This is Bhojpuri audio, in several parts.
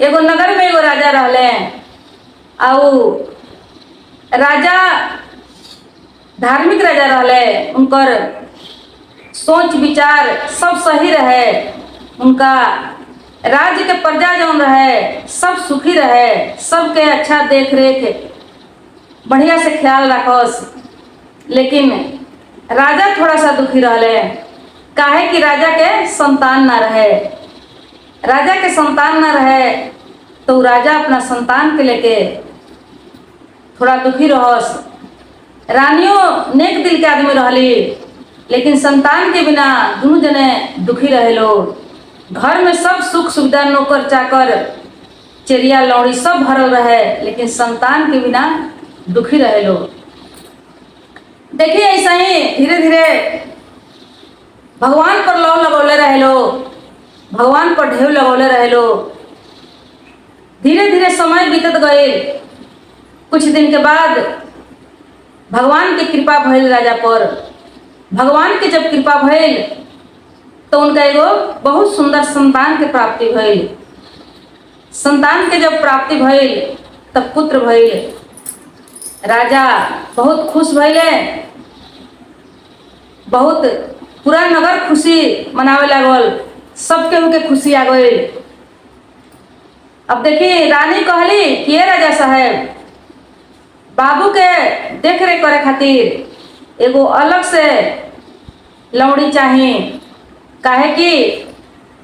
एगो नगर में एगो राजा रहले। आउ राजा धार्मिक राजा रहले। उनकर सोच विचार सब सही रहे। उनका राज्य के प्रजा जौन रहे सब सुखी रहे, सबके अच्छा देख रेख बढ़िया से ख्याल रखस। लेकिन राजा थोड़ा सा दुखी रहले, काहे कि राजा के संतान ना रहे। राजा के संतान ना रहे तो राजा अपना संतान के लेके थोड़ा दुखी रहस। रानियों नेक दिल के आदमी रहली, लेकिन संतान के बिना दोनों जने दुखी रहे लोग। घर में सब सुख सुविधा, नौकर चाकर, चिड़िया लौड़ी सब भरल रहे, लेकिन संतान के बिना दुखी रहे लोग। देखिए ऐसा ही धीरे धीरे भगवान पर लौ लगौले रहे लोग, भगवान पर ढेव लगौले रहे लोग। धीरे धीरे समय बीतत गए। कुछ दिन के बाद भगवान की कृपा भइल राजा पर। भगवान की जब कृपा भइल तो उनका एगो बहुत सुंदर संतान के प्राप्ति भइल। संतान के जब प्राप्ति भइल तब पुत्र भइल। राजा बहुत खुश भइले। बहुत पूरा नगर खुशी मनावे लागल, सबके उनके खुशी आ गई। अब देखिए रानी कहली कि ये राजा साहब, बाबू के देख रेख करे खातिर एगो अलग से लौड़ी चाहिए। काहे कि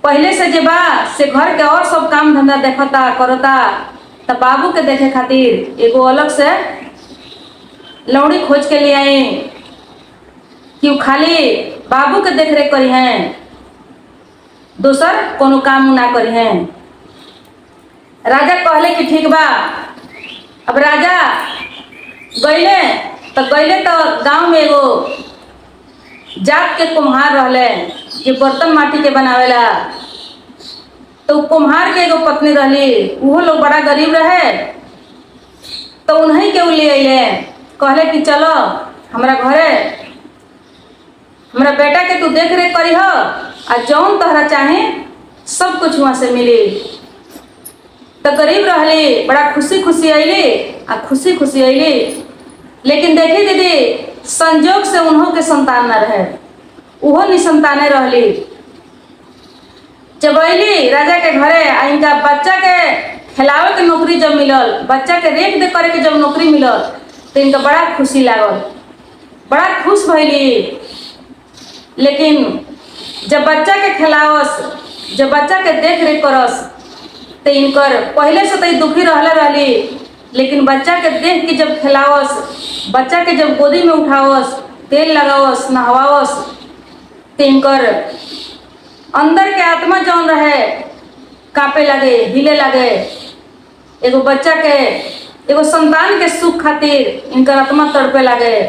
पहले से जे बा से घर के और सब काम धंधा देखता करता, तब बाबू के देखे खातिर एगो अलग से लौड़ी खोज के लिए आई कि वो खाली बाबू के देख रेख करी हैं, दूसर कोनो काम ना करी हैं। राजा कहले कि ठीक बा। अब राजा गईले तो गांव में एगो जात के कुम्हार रहले जे बर्तन माटी के बनावेला। तो कुम्हार के एगो पत्नी रहली, वो लोग बड़ा गरीब रहे। तो उन्हीं के ले अइले, कहले कि चलो हमरा घरे, हमरा बेटा के तू देख रेख करी हो, आ जौन तोहरा चाहे सब कुछ वहाँ से मिली। तो गरीब रहली, बड़ा खुशी खुशी अइली। लेकिन देखी दीदी, संजोग से उन्हों के संतान न रहे, उहो निसंताने रहली। जब अइली राजा के घरे, इनका बच्चा के खिलावे के नौकरी जब मिलल, बच्चा के रेख देख करे के जब नौकरी मिलल, तो इनका बड़ा खुशी लागल, बड़ा खुश भइली। लेकिन जब बच्चा के खिलावस, जब बच्चा के देख रेख करस, तो इनकर पहले से तो दुखी रहली। लेकिन बच्चा के देख के जब खिलावस, बच्चा के जब गोदी में उठावस, तेल लगावस, नहवावस, तो इनकर अंदर के आत्मा जौन रहे कांपे लगे, हिले लगे। एगो बच्चा के, एगो संतान के सुख खातिर इनकर आत्मा तड़पे लगे।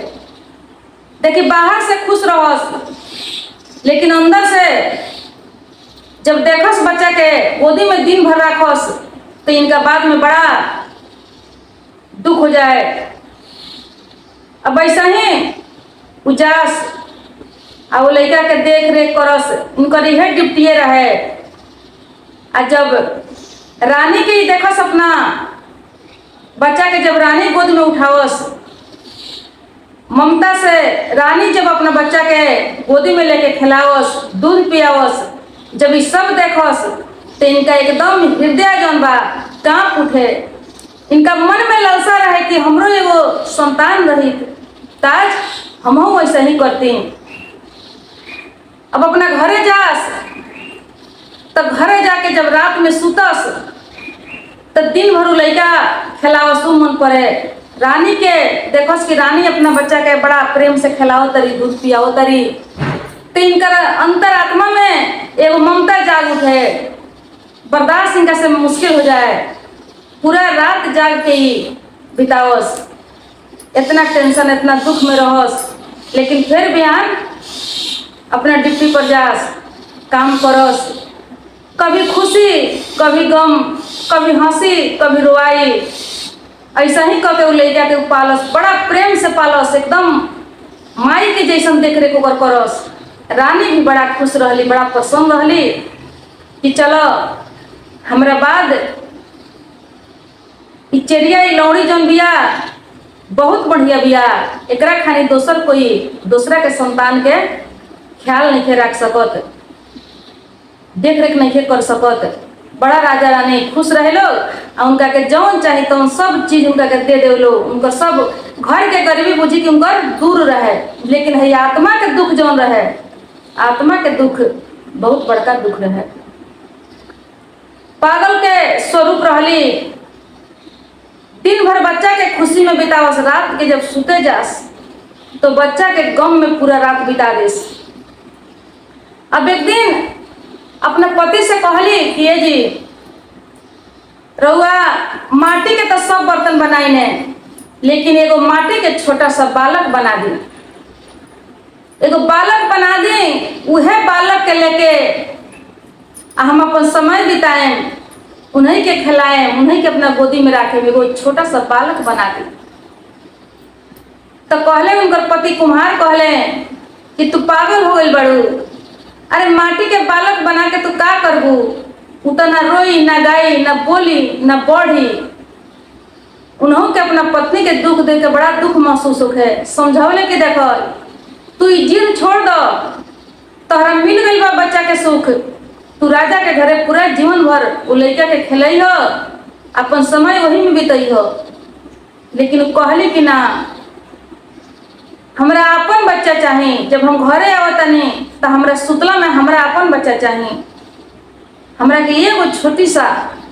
देखिए बाहर से खुश रहस, लेकिन अंदर से जब देखस बच्चा के गोदी में दिन भर रखस, तो इनका बाद में बड़ा दुख हो जाए। अब ऐसा ही उजास आ वो लड़का के देख रेख करस, इनकर यह ड्यूटिए रहे। आ जब रानी के देखस अपना बच्चा के, जब रानी गोद में उठावस, ममता से रानी जब अपना बच्चा के गोदी में लेके खिलावस, दूध पियावस, जब ये सब देखस, तो इनका एकदम हृदय जौन बा कांप उठे। इनका मन में लालसा रहे कि हमरो एगो संतान रही, ताज हमहू वैसे ही करती। अब अपना घरे जास, तब घरे जाके जब रात में सुतस, तब दिन भर लड़का खिलावस मन पड़े। रानी के देखस कि रानी अपना बच्चा के बड़ा प्रेम से खिलाओ तरी, दूध पियाओ तरी, तो इनकर अंतर आत्मा में एगो ममता जाग उठे। बर्दाश्त इनका से मुश्किल हो जाए, पूरा रात जाग के ही बितावस, इतना टेंशन, इतना दुख में रहस। लेकिन फिर बिहान अपना ड्यूटी पर जास, काम करस। कभी खुशी, कभी गम, कभी हंसी, कभी रोआई, ऐसा ही करके वो ले जाके पालस, बड़ा प्रेम से पालस, एकदम माई के जैसन देख रेख ओकर करस। रानी भी बड़ा खुश रहली, बड़ा प्रसन्न रहली कि चलो हमरा बाद इ चेरिया इ लौड़ी जौन बिया बहुत बढ़िया बिया। एकरा खानी दोसर कोई दूसरा के संतान के ख्याल नहीं रख सकत, देख रेख नहीं कर सकत। बड़ा राजा रानी खुश रहे लोग, उनका के जौन चाहे तौन सब चीज उनका के दे दे लोग। उनका सब घर के गरीबी बुझी कि उनकर दूर रहे, लेकिन है आत्मा के दुख जौन रहे, आत्मा के दुख बहुत बड़का दुख रहे। पागल के स्वरूप रहली, दिन भर बच्चा के खुशी में बितावस, रात के जब सुते जास तो बच्चा के गम में पूरा रात बिता देस। अब एक दिन अपने पति से कहली कि ये जी रउआ माटी के तो सब बर्तन बनाई ने, लेकिन एगो माटी के छोटा सा बालक बना दी, एगो बालक बना दी। उहे बालक के लेके हम अपन समय बिताएं, उन्हीं के खिलाएं, उन्हीं के अपना गोदी में रखें, एगो छोटा सा बालक बना दी। तो कहले उनकर पति कुम्हार कहले कि तू पागल हो गई बड़ू, अरे माटी के बालक बना के तू का करबू? उ तो ना रोई ना गाई ना बोली ना बढ़ी। उन्हों के अपना पत्नी के दुख देख के बड़ा दुख महसूस होखे। समझौले कि देख तू जिद छोड़ दो, तोहरा मिल गई बा बच्चा के सुख, तू राजा के घरे पूरा जीवन भर उ लड़का के खिलई हो, अपन समय वही में बितई हो। लेकिन कहली कि ना, हमरा अपन बच्चा चाही। जब हम घरे आवतनी तो हमरा सुतला में हमरा अपन बच्चा चाही। हमरा के एगो छोटी सा,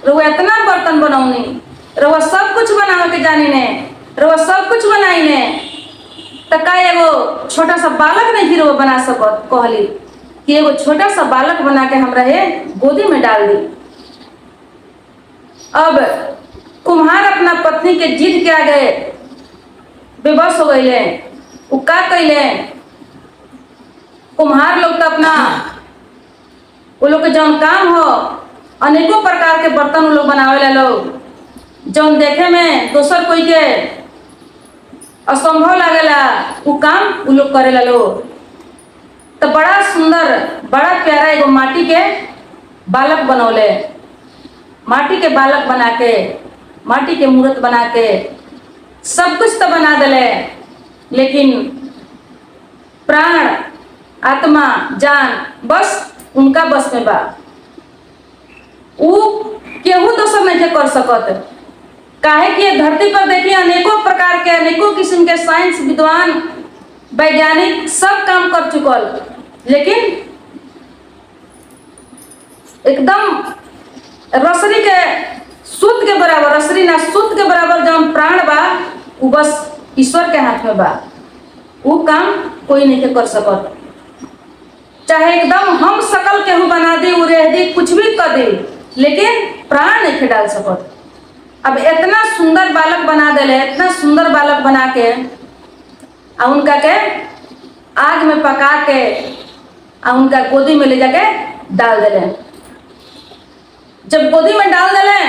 रउआ इतना बर्तन बनौनी, रउआ सब कुछ बनावे के जानी ने, रउआ सब कुछ बनाई ने, तो का एगो छोटा सा बालक नहीं ही रउआ बना सकत? कहली कि एगो छोटा सा बालक बना के हमरा हे गोदी में डाल दी। अब कुम्हार अपना पत्नी के जिद के आगे बेबस हो गए। वो का कैले, कुम्हार लोग तो अपना वो लोग के जौन काम हो, अनेकों प्रकार के बर्तन वो लोग बनावेला लोग, जौन देखे में दोसर कोई के असंभव लागेला, वो काम वो लोग करेला लोग। तो बड़ा सुंदर बड़ा प्यारा एगो माटी के बालक बनौले। माटी के बालक बना के, माटी के मूर्त बना के सब कुछ तो बना दिले, लेकिन प्राण आत्मा जान बस उनका बस में बा। उ केहू दोसर नहीं कर सकत। काहे कि धरती पर देखिए अनेकों प्रकार के अनेकों किस्म के साइंस विद्वान वैज्ञानिक सब काम कर चुकल, लेकिन एकदम रसरी के सूत के बराबर, रसरी ना सूत के बराबर जौन प्राण बा उ बस ईश्वर के हाथ में बा। वो काम कोई नहीं कर सकत। चाहे एकदम हम सकल केहू बना दी, उरेह दी, कुछ भी कर दी, लेकिन प्राण नहीं डाल सकत। अब इतना सुंदर बालक बना दिले, इतना सुंदर बालक बना के उनका के आग में पका के उनका गोदी में ले जाके डाल दिले। जब गोदी में डाल दिले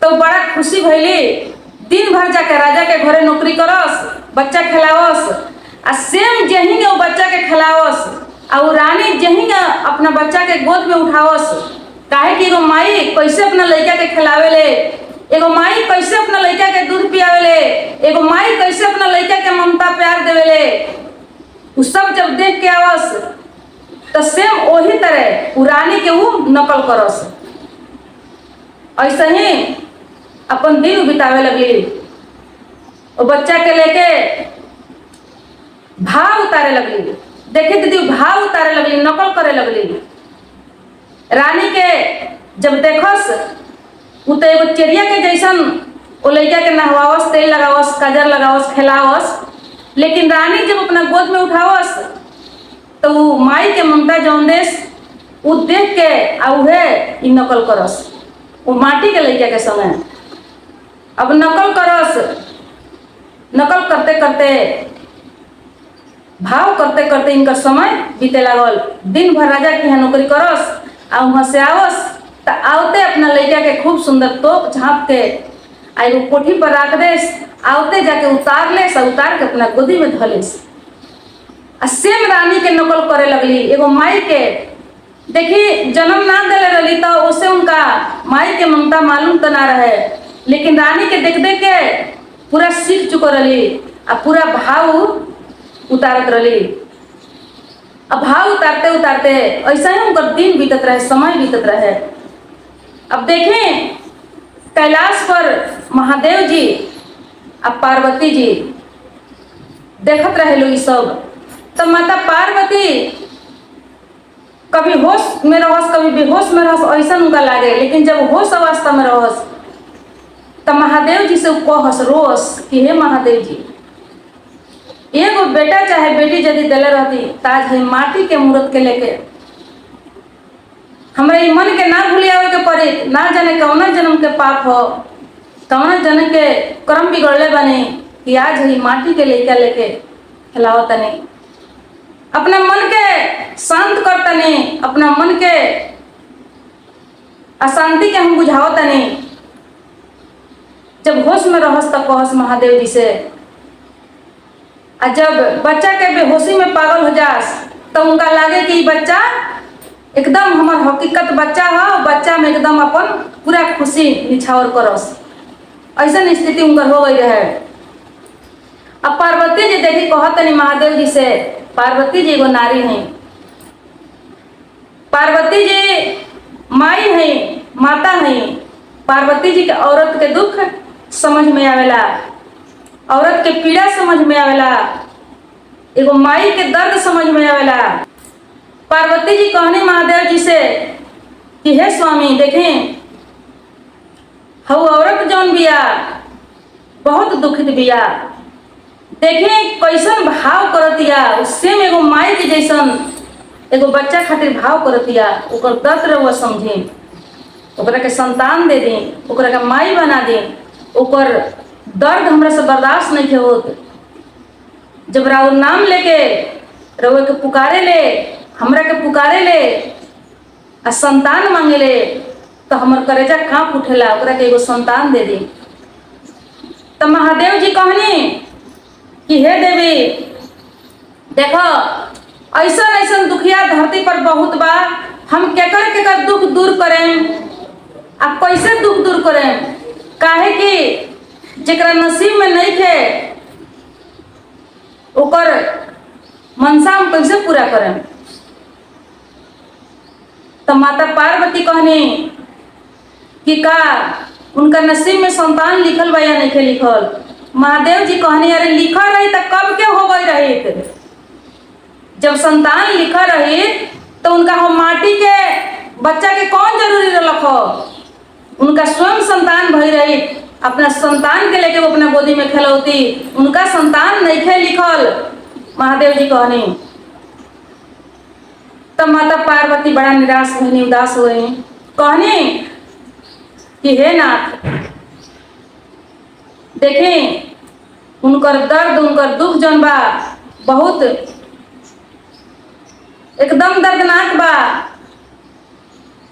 तो बड़ा खुशी भैली। दिन भर जाके राजा के घरे नौकरी करस, बच्चा खिलावस, आ सेम जही वो बच्चा के खिलावस, और रानी जही अपना बच्चा के गोद में उठावस। काहे कि एगो माई कैसे अपना लड़का के खिलावेले, एगो माई कैसे अपना लड़का के दूध पियावेले, एगो माई कैसे अपना लड़का के ममता प्यार देवेले, उ सब जब देख के आवस तो सेम वही तरह उ रानी के वो नकल करस। ऐसे ही अपन दिन बितावे लगी। वो बच्चा के लेके भाव उतारे लगली, देखे दीदी भाव उतारे लगली, नकल करे लगली। रानी के जब देखस उ तो एगो चिड़िया के जैसन वो लड़का के नहवावस, तेल लगावस, काजर लगावस, खिलावस, लेकिन रानी जब अपना गोद में उठावस तो वो माई के ममता जौन देश वो देख के उहे इ नकल करस। वो माटी के लड़का के समय अब नकल करस। नकल करते करते भाव करते करते इनका समय बीते लागल। दिन भर राजा के यहाँ नौकरी करस, वहाँ से आवस तो आवते अपना लड़का के खूब सुंदर तोप झाँप के एगो कोठी पर रख देस, आवते जाके उतार लेस, उतार के अपना गोदी में धलेस। सेम रानी के नकल करे लगली। एगो माई के देखी जन्म ना दिले रही तो उसे उनका माई के ममता मालूम तो ना रहे, लेकिन रानी के देख देख के पूरा सीख चुक रही आ पूरा भाव उतारत रही। अब भाव उतारते उतारते ऐसा ही उनका दिन बीतत रहे, समय बीतत रहे। अब देखें कैलाश पर महादेव जी अब पार्वती जी देखत रहे लोग सब। तब माता पार्वती कभी होश में रहस कभी बेहोश में रहस, ऐसा उनका लागे। लेकिन जब होश अवस्था में रहस तब महादेव जी से कहस रोस कि हे महादेव जी, एगो बेटा चाहे बेटी यदि दिले रहती ताज है माटी के मूर्त के लेके हमारे मन के ना भूलियावे के पड़े, ना जाने कौना जन्म के पाप हो, कौना जन्म के कर्म बिगड़ले बने कि आज ही माटी के लेके लेके खिलाओ तने। अपना मन के शांत कर तने, अपना मन के अशांति के हम बुझाओ तने। जब होश में रहस तब कहस महादेव जी से, और जब बच्चा के बेहोशी में पागल हो जास तो उनका लागे कि बच्चा एकदम हमार हकीकत बच्चा है, बच्चा में एकदम अपन पूरा खुशी निछावर करस। ऐसा स्थिति उनका हो गई रहे। अब पार्वती जी देखी कहत नहीं महादेव जी से, पार्वती जी एगो नारी है, पार्वती जी माई है, माता है। पार्वती जी के औरत के दुख समझ में आवेला, औरत के पीड़ा समझ में आवेला, एगो माई के दर्द समझ में आवेला। पार्वती जी कहनी महादेव जी से कि हे स्वामी देखें हऊ औरत जौन बिया बहुत दुखित बिया, देखें कैसन भाव करतिया, उससे में एगो माई के जैसन एगो बच्चा खातिर भाव करतिया। ओकर दर्द रहुआ समझी, ओकरा के संतान दे दी, ओकरा के माई बना दी। ओकर दर्द हमरा से बर्दाश्त नहीं होत। जब राउर नाम लेके रउआ के पुकारे ले, हमरा के पुकारे ले आ संतान मांगे ले तो हमर करेजा कांप उठेला, ओकरा के एगो संतान दे दी। तो महादेव जी कहनी कि हे देवी देखो ऐसा ऐसा दुखिया धरती पर बहुत बा, हम केकर केकर दुख दूर करें आ कैसे दुख दूर करें। काहे कि जेकरा नसीब में नहीं थे ओकर मनसा हम कैसे पूरा करें। तो माता पार्वती कहनी कि का उनका नसीब में संतान लिखल बा या नहीं लिखल। महादेव जी कहनी अरे लिखा रही तो कब के हो गई रही, जब संतान लिखा रही तो उनका हो माटी के बच्चा के कौन जरूरी रखो, उनका स्वयं संतान भई रही, अपना संतान के लेके वो अपना गोदी में खेलौती, उनका संतान नहीं थे लिखल। महादेव जी कहनी तब माता पार्वती बड़ा निराश हुई, उदास हुई। कहनी कि हे नाथ देखें उनकर दर्द उनकर दुख जौन बा बहुत एकदम दर्दनाक बा।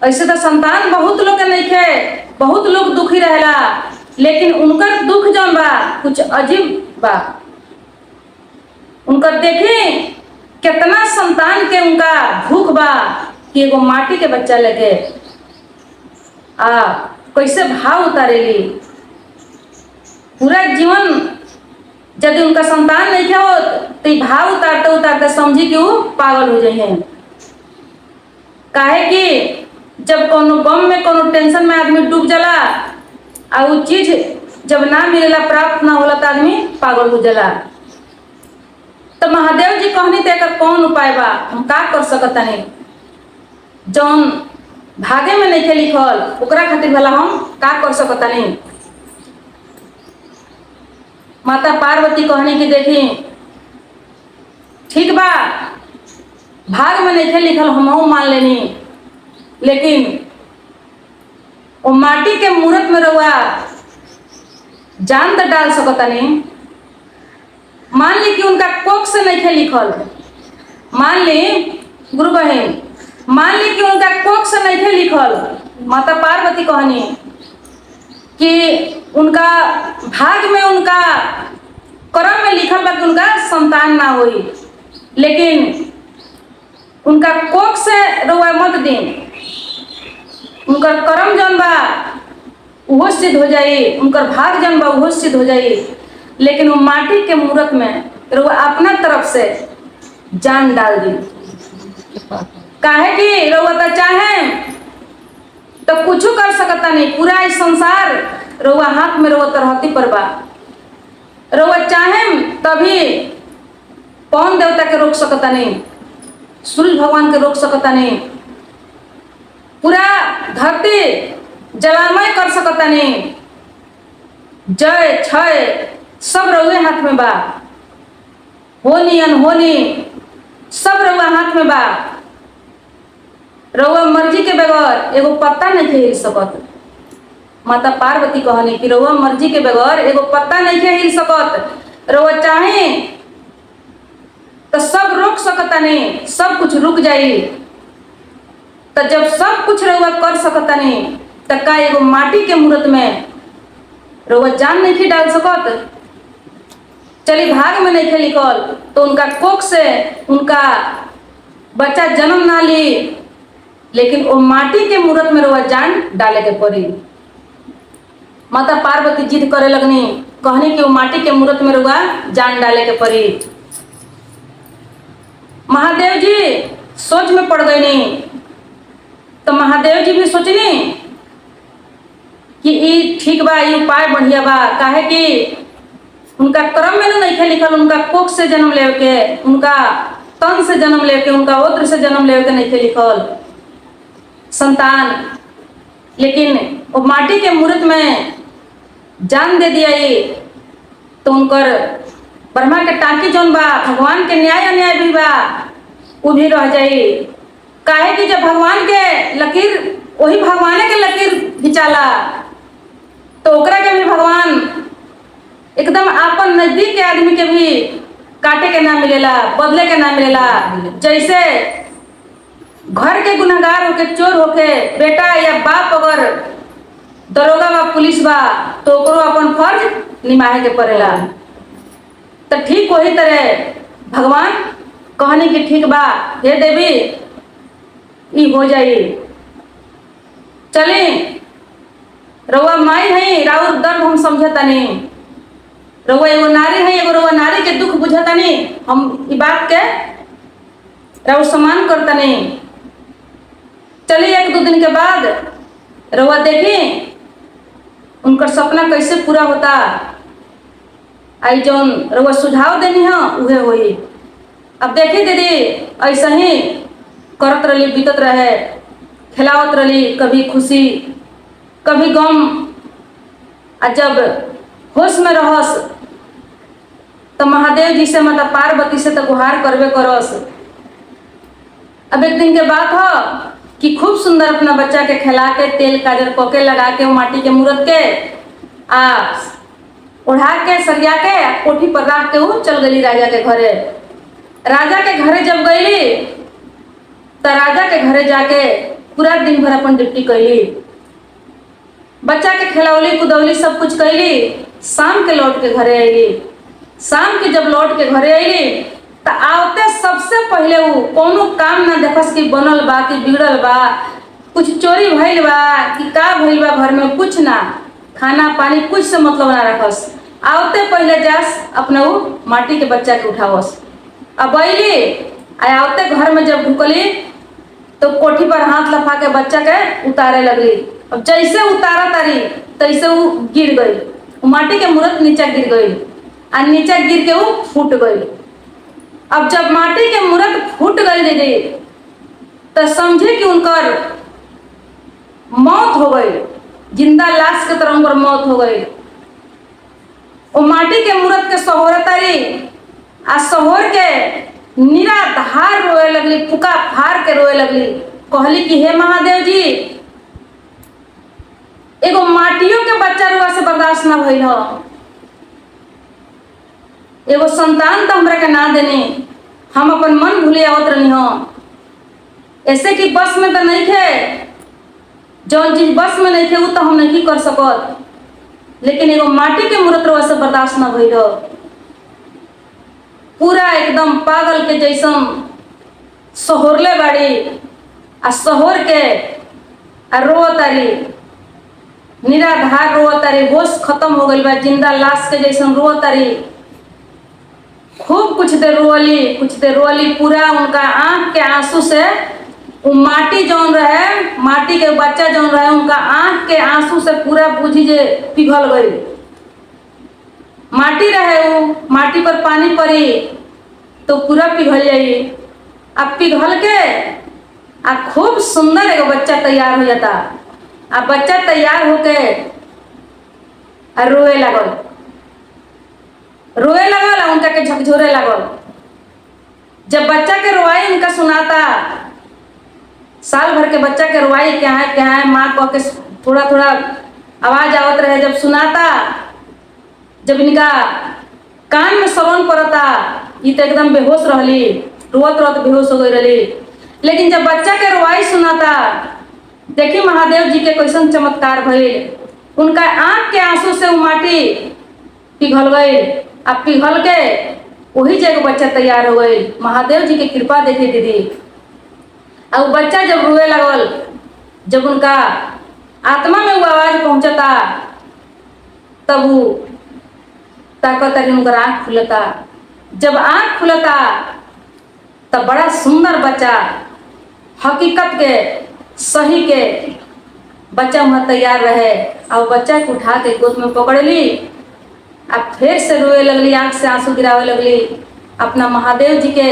ऐसे तो संतान बहुत लोग के नहीं थे, बहुत लोग दुखी रहेला, लेकिन उनकर दुख जौन बा कुछ अजीब बा। उनकर देखें कितना संतान के उनका भूख बा कि एगो माटी के बच्चा लगे आ कैसे भाव उतारेली। पूरा जीवन यदि उनका संतान नहीं हो तो भाव उतारते उतारते समझी कि वो पागल हो जाए। काहे कि जब कोनो गम में कोनो टेंशन में आदमी डूब जाला आ वो चीज जब ना मिलेला प्राप्त ना होला तो आदमी पागल हो जाला। तो महादेव जी कहनी तेकर कौन उपाय बा, हम का कर सकता नहीं, जौन भागे में नहीं लिखल ओकरा खातिर भला हम का कर सकता नहीं। माता पार्वती कहनी कि देखी ठीक बा भाग में नहीं लिखल हम मान लेनी, लेकिन वो माटी के मूर्त में रहुआ जान तो डाल सकता नहीं। मान ली कि उनका कोख से नहीं लिखल, मान ली गुरु बहन, मान ली कि उनका कोख से नहीं लिखल। माता पार्वती कहनी कि उनका भाग में उनका कर्म में लिखल बा कि उनका संतान ना हुई, लेकिन उनका कोख से रउआ मत दी। उनका कर्म जौन बा उहो सिद्ध हो जाई, उनकर भाग जन बा उहो सिद्ध हो जाई। लेकिन वो माटी के मूरत में रउआ अपना तरफ से जान डाल दी। काहे कि रउआ तो चाहे तो कुछ कर सकता नहीं, पूरा इस संसार रउआ हाथ में रउआ तरहती पर बा। रउआ चाहे तभी पवन देवता के रोक सकता नहीं, सूर्य भगवान के रोक सकता नहीं, पूरा धरती जलामय कर सकता नहीं। जय क्षय सब रउए हाथ में बा, होनी अनहोनी सब रउआ हाथ में बा। रउआ मर्जी के बगैर एगो पत्ता नहीं हिल सकत। माता पार्वती कहनी कि रउआ मर्जी के बगैर एगो पत्ता नहीं हिल सकत। रउआ चाहे तो सब रोक सकता नहीं, सब कुछ रुक जाई। तो जब सब कुछ रउआ कर सकता नहीं तो का एगो माटी के मूरत में रउआ जान नहीं डाल सकत। चली भाग में नहीं लिखल तो उनका कोख से उनका बच्चा जन्म ना ली, लेकिन वो माटी के मूरत में रउआ जान डाले के पड़ी। माता पार्वती जिद करे लगनी, कहनी कि वो माटी के मूरत में रउआ जान डाले के पड़ी। महादेव जी सोच में पड़ गई नहीं, तो महादेव जी भी सोचनी कि ई ठीक बा, ई उपाय बढ़िया बा। काहे कि उनका कर्म में नहीं लिखल, उनका कोख से जन्म ले के, उनका तन से जन्म ले के, उनका ओत्र से जन्म ले के नहीं लिखल संतान। लेकिन वो माटी के मूरत में जान दे दिया ये, तो उनकर ब्रह्मा के टांकी जौन बा, भगवान के न्याय अन्याय भी बा, वो भी रह जाई। काहे कि जब भगवान के लकीर वही भगवाने के लकीर खिंचाला तो ओकरा के भी भगवान एकदम आपन नजदीक के आदमी के भी काटे के ना मिलेला, बदले के ना मिलेला। जैसे घर के गुनहगार होके, चोर होके बेटा या बाप अगर दरोगा बा, पुलिस बा, तो ओकरो अपन फर्ज निभाए के पड़ेला। तो ठीक वही तरह भगवान कहनी कि ठीक बा, हे देवी ई हो जाई। चली रउआ माई है, राउर दर्द हम समझता नहीं। रउआ एगो नारी है, एगो रउआ नारी के दुख बुझता नहीं। हम ई बात के राउर सम्मान करता नहीं। चलिए एक दो दिन के बाद रउआ देखी उनका सपना कैसे पूरा होता। आई जौन रउआ सुझाव देनी है उहे होई। अब देखी दीदी ऐसा ही करत रही, बीतत रहे, खिलावत रही, कभी खुशी कभी गम। आ जब होश में रहस तो महादेव जी से, माता पार्वती से तो गुहार करबे करस। अब एक दिन के बात हो कि खूब सुंदर अपना बच्चा के खिला के, तेल काजल कोके लगा के, वो माटी के मूरत के आ ओढ़ा के, सरिया के, कोठी पर रख के वो चल गई राजा के घरे। राजा के घरे जब गईली तो राजा के घरे जाके पूरा दिन भर अपन ड्यूटी कैली, बच्चा के खिलौली कुदौली सब कुछ कैली। शाम के लौट के घरे अली। शाम के जब लौट के घरे अली तो आवते सबसे पहले वो कोनो काम ना देखस कि बनल बा कि बिगड़ल बा, कुछ चोरी भइल बा कि का भइल बा घर में, कुछ ना, खाना पानी कुछ से मतलब ना रखस। आवते पहले जास अपना वो माटी के बच्चा के उठावस। अब अली आवते घर में जब ढुकली तो कोठी पर हाथ लफा के बच्चा के उतारे लगली। अब जैसे उतारा तारी तैसे वो गिर गई, वो माटी के मूरत नीचे गिर गई और नीचे गिर के वो फूट गई। अब जब माटी के मूरत फूट गई दीदी तो समझे कि उनकर मौत हो गई, जिंदा लाश के तरह उनकर मौत हो गई। वो माटी के मूरत के सहोरतारी आ सहोर के निराधार रोए लगली, फुका फार के रोए लगली। कहली कि हे महादेव जी, एगो माटियों के बच्चा रुआ से बर्दाश्त ना भइल हो, एगो संतान तो हमरा के ना देने, हम अपन मन भूले आवत रही हो। ऐसे कि बस में तो नहीं थे, जौन चीज बस में नहीं थे वो तो हम नहीं कर सकत, लेकिन एगो माटी के मूरत रुआ से बर्दाश्त ना भइल हो। पूरा एकदम पागल के जैसन सहोरले बाड़ी आ सहोर के आ रो तारी। निराधार रो तारी, होश खत्म हो गई बा, जिंदा लाश के जैसन रो तारी। खूब कुछ देर रोली, पूरा उनका आंख के आंसू से वो माटी जौन रहे, माटी के बच्चा जौन रहे, उनका आंख के आंसू से पूरा बुझी जे पिघल गई। माटी रहे, वो माटी पर पानी पड़ी तो पूरा पिघल जाई। अब पिघल के आ खूब सुंदर एगो बच्चा तैयार हो जाता। अब बच्चा तैयार होके रोए लगल, उनका के झकझोरे लगल। जब बच्चा के रोवाई उनका सुनाता, साल भर के बच्चा के रोवाई क्या है माँ कह के थोड़ा थोड़ा आवाज आवत रहे। जब सुनाता, जब इनका कान में श्रवण पड़ता, ये तो एकदम बेहोश रहली, रोत बेहोश हो गई रही। लेकिन जब बच्चा के रोवाई सुनाता, देखी महादेव जी के कैसन चमत्कार भइल। उनका आंख के आंसू से वो माटी पिघल गई। अब पिघल के वही जगह बच्चा तैयार हो गई। महादेव जी की कृपा देखी दीदी। अब बच्चा जब रोए लगल, जब उनका आत्मा में वो आवाज पहुंचता, तब वो ताकत उनका आँख खुलता। जब आँख खुलता तब बड़ा सुंदर बच्चा, हकीकत के सही के बच्चा वहाँ तैयार रहे। और बच्चा को उठा के गोद में पकड़ ली। अब फिर से रोए लगली, आँख से आंसू गिरावे लगली, अपना महादेव जी के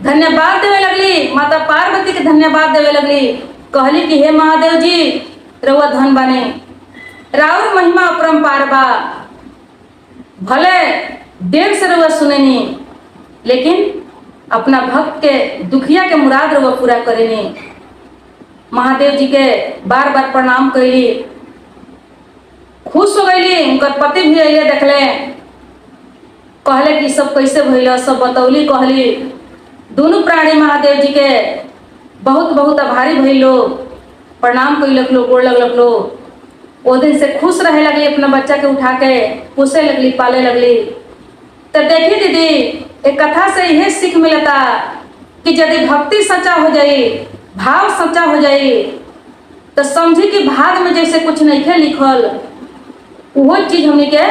धन्यवाद देवे लगली, माता पार्वती के धन्यवाद देवे लगली। कहली कि हे महादेव जी, रउआ धन बने, राउर महिमा अपरंपार बा। भले देर से रउआ सुनेनी, लेकिन अपना भक्त के दुखिया के मुराद रउआ पूरा करेनी। महादेव जी के बार बार प्रणाम कैली, खुश हो गईली। उनकर पति भी अइले, देखले, कहले कि सब कैसे भइल, सब बतौली। कहली दोनों प्राणी महादेव जी के बहुत बहुत आभारी भइल लोग, प्रणाम कैलक लोग, गोड़ लगलक लोग। वो दिन से खुश रहे लगली, अपना बच्चा के उठा के पोसे लगली, पाले लगली। तो देखी दीदी, एक कथा से यह सीख मिलता कि यदि भक्ति सच्चा हो जाई, भाव सच्चा हो जाई, तो समझी कि भाग में जैसे कुछ नहीं है लिखल, वो चीज हमने के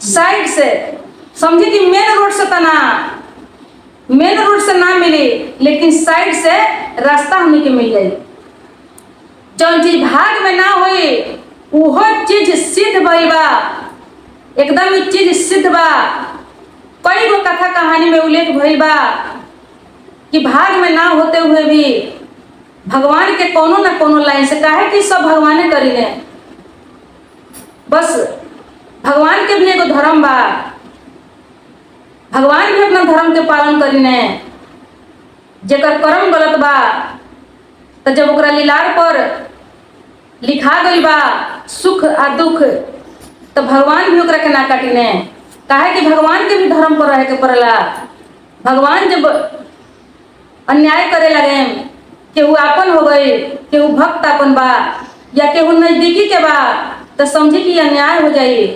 साइड से समझी कि मेन रोड से तना, मेन रोड से ना मिली, लेकिन साइड से रास्ता हमने के मिल जाई। जो चीज भाग में ना हुई, वो चीज सिद्ध भई बा, एकदम ही चीज सिद्ध बा। कई गो कथा कहानी में उल्लेख भई बा कि भाग में ना होते हुए भी भगवान के कोनो ना कोनो लाइन से, काहे कि सब भगवाने करीने, बस भगवान के भी एगो धर्म बा, भगवान भी अपना धर्म के पालन करीने। जेकर कर्म गलत बा, तो जब ओकरा लीलार पर लिखा गई बा सुख आ दुख, तो भगवान भी ओकरा के ना काटिने। काहे कि भगवान के भी धर्म पर रहे के पड़ला। भगवान जब अन्याय करे लगे, केहू आपन हो गई, केहू भक्त आपन बा, या केहू नजदीकी के बा, तो समझी कि अन्याय हो जाई।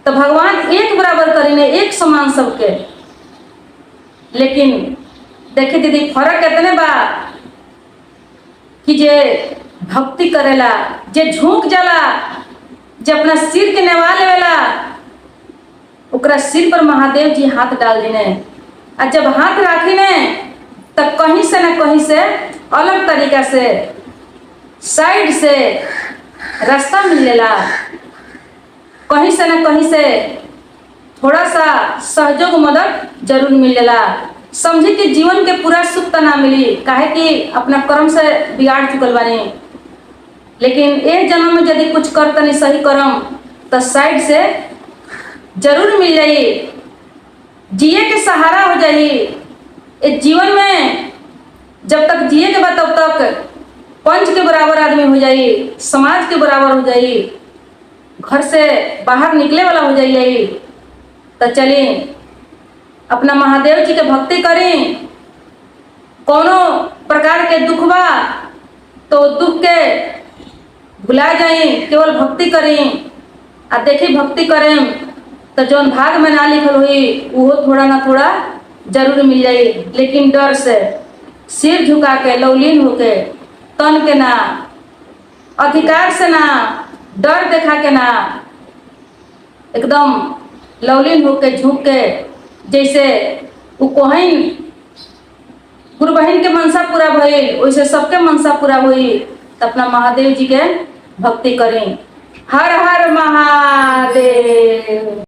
तो भगवान एक बराबर करीने, एक समान सबके। लेकिन देखी दीदी, फर्क कितने बा कि जे भक्ति करेला, जे झुक जाला, जे अपना सिर के नेवा लेवेला, ओकरा सिर पर महादेव जी हाथ डाल देने। और जब हाथ राखी ने, तब कहीं से न कहीं से अलग तरीका से साइड से रास्ता मिलेला, कहीं से न कहीं से थोड़ा सा सहयोग मदद जरूर मिलेला। समझी कि जीवन के पूरा सुख तो ना मिली, काहे कि अपना कर्म से बिगाड़ चुकल बानी, लेकिन एक जन्म में यदि कुछ कर तनी सही कर्म, तो साइड से जरूर मिल जाई, जिए के सहारा हो जाई। इस जीवन में जब तक जिए के बाद, तब तक पंच के बराबर आदमी हो जाई, समाज के बराबर हो जाई, घर से बाहर निकले वाला हो जाइए। तो चलिए अपना महादेव जी के भक्ति करें। कोनो प्रकार के दुख बा तो दुख के भुला जाए, केवल भक्ति करें। आ देखी भक्ति करें तो जौन भाग में ना लिखल हुई, वो थोड़ा ना थोड़ा जरूर मिल जाए। लेकिन डर से सिर झुका के, लवलीन होके, तन के ना, अधिकार से ना, डर देखा के ना, एकदम लवलीन होके झुक के, जैसे वो कोहन गुरु बहन के मनसा पूरा भइल वैसे सबके मनसा पूरा हुई। तो अपना महादेव जी के भक्ति करें। हर हर महादेव।